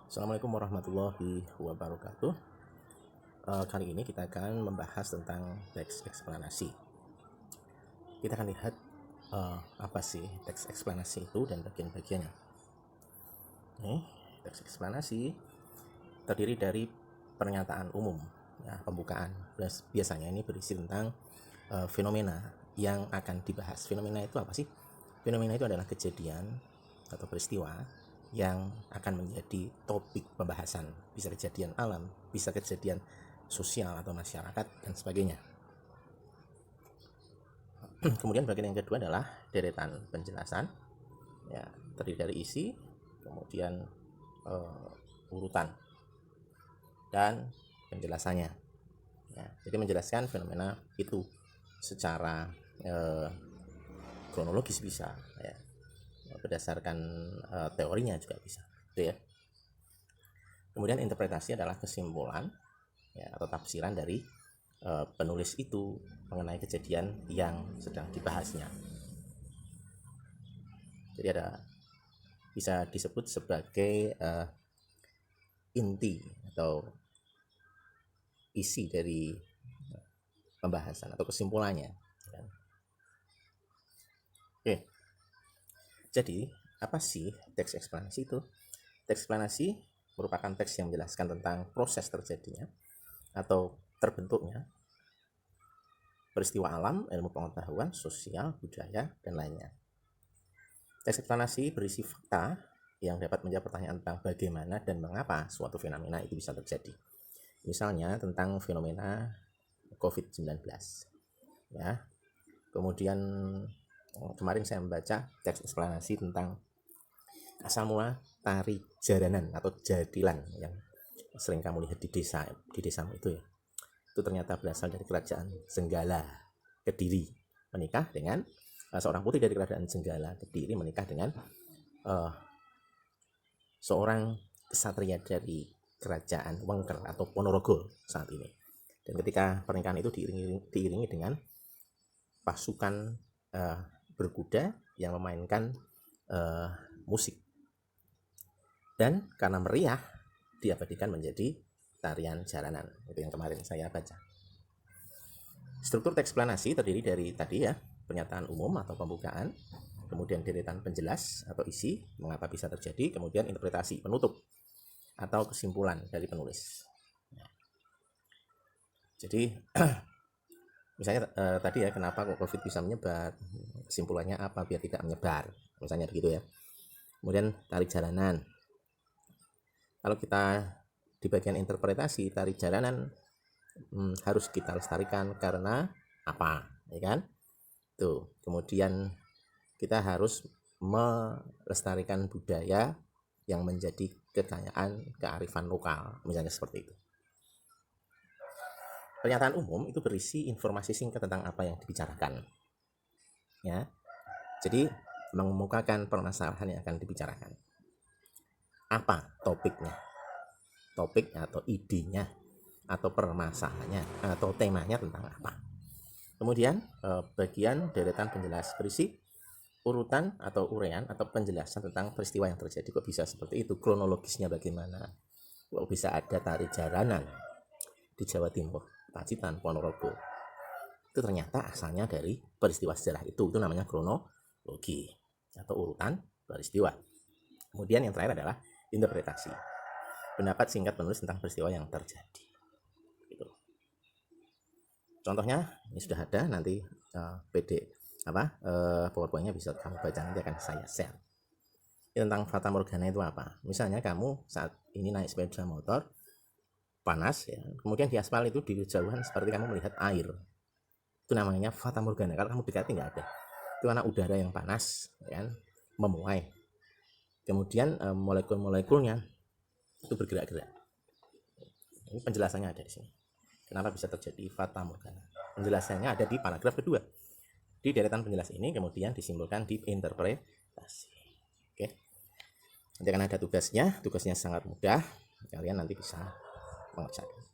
Assalamualaikum warahmatullahi wabarakatuh. Kali ini kita akan membahas tentang teks eksplanasi. Kita akan lihat apa sih teks eksplanasi itu dan bagian-bagiannya. Teks eksplanasi terdiri dari pernyataan umum, ya, pembukaan. Biasanya ini berisi tentang fenomena yang akan dibahas. Fenomena itu apa sih? Fenomena itu adalah kejadian atau peristiwa yang akan menjadi topik pembahasan. Bisa kejadian alam, bisa kejadian sosial atau masyarakat, dan sebagainya. Kemudian bagian yang kedua adalah deretan penjelasan, ya, terdiri dari isi, kemudian urutan dan penjelasannya, ya. Jadi menjelaskan fenomena itu secara kronologis bisa, ya, berdasarkan teorinya juga bisa, gitu ya. Kemudian interpretasi adalah kesimpulan, ya, atau tafsiran dari penulis itu mengenai kejadian yang sedang dibahasnya. Jadi bisa disebut sebagai inti atau isi dari pembahasan atau kesimpulannya. Oke. Jadi apa sih teks eksplanasi itu? Teks eksplanasi merupakan teks yang menjelaskan tentang proses terjadinya atau terbentuknya peristiwa alam, ilmu pengetahuan, sosial, budaya, dan lainnya. Teks eksplanasi berisi fakta yang dapat menjawab pertanyaan tentang bagaimana dan mengapa suatu fenomena itu bisa terjadi. Misalnya tentang fenomena COVID-19. Ya. Kemudian kemarin saya membaca teks eksplanasi tentang asal mula tari jaranan atau jadilan yang sering kamu lihat di desamu itu, ya. Itu ternyata berasal dari kerajaan Jenggala Kediri, menikah dengan seorang putri dari kerajaan Jenggala Kediri menikah dengan seorang kesatria dari kerajaan Wengker atau Ponorogo saat ini. Dan ketika pernikahan itu diiringi dengan pasukan berkuda yang memainkan musik. Dan karena meriah, diabadikan menjadi tarian jaranan. Itu yang kemarin saya baca. Struktur teks eksplanasi terdiri dari tadi, ya, pernyataan umum atau pembukaan, kemudian deretan penjelas atau isi, mengapa bisa terjadi, kemudian interpretasi penutup atau kesimpulan dari penulis. Jadi misalnya tadi, ya, kenapa kok COVID bisa menyebar, kesimpulannya apa biar tidak menyebar, misalnya begitu, ya. Kemudian tari jalanan, kalau kita di bagian interpretasi, tari jalanan harus kita lestarikan karena apa, ya kan? Tuh. Kemudian kita harus melestarikan budaya yang menjadi kekayaan kearifan lokal, misalnya seperti itu. Pernyataan umum itu berisi informasi singkat tentang apa yang dibicarakan, ya. Jadi mengemukakan permasalahan yang akan dibicarakan. Apa topiknya? Topik atau idenya atau permasalahannya atau temanya tentang apa. Kemudian bagian deretan penjelas berisi urutan atau urean atau penjelasan tentang peristiwa yang terjadi. Kok bisa seperti itu, kronologisnya bagaimana, kok bisa ada tari jaranan di Jawa Timur, Pacitan, Ponorogo. Itu ternyata asalnya dari peristiwa sejarah itu namanya kronologi atau urutan peristiwa. Kemudian yang terakhir adalah interpretasi, pendapat singkat penulis tentang peristiwa yang terjadi. Gitu. Contohnya ini sudah ada, nanti PowerPoint-nya bisa kamu baca, nanti akan saya share. Tentang fata morgana itu apa? Misalnya kamu saat ini naik sepeda motor, panas, ya, kemudian di aspal itu di jauhan seperti kamu melihat air. Itu namanya fata morgana. Kalau kamu dekati nggak ada. Itu karena udara yang panas, ya, memuai. Kemudian molekul-molekulnya itu bergerak-gerak. Ini penjelasannya ada di sini. Kenapa bisa terjadi fata morgana? Penjelasannya ada di paragraf kedua. Di deretan penjelas ini kemudian disimpulkan di interpretasi. Oke. Nanti akan ada tugasnya. Tugasnya sangat mudah. Kalian nanti bisa mengerjakan.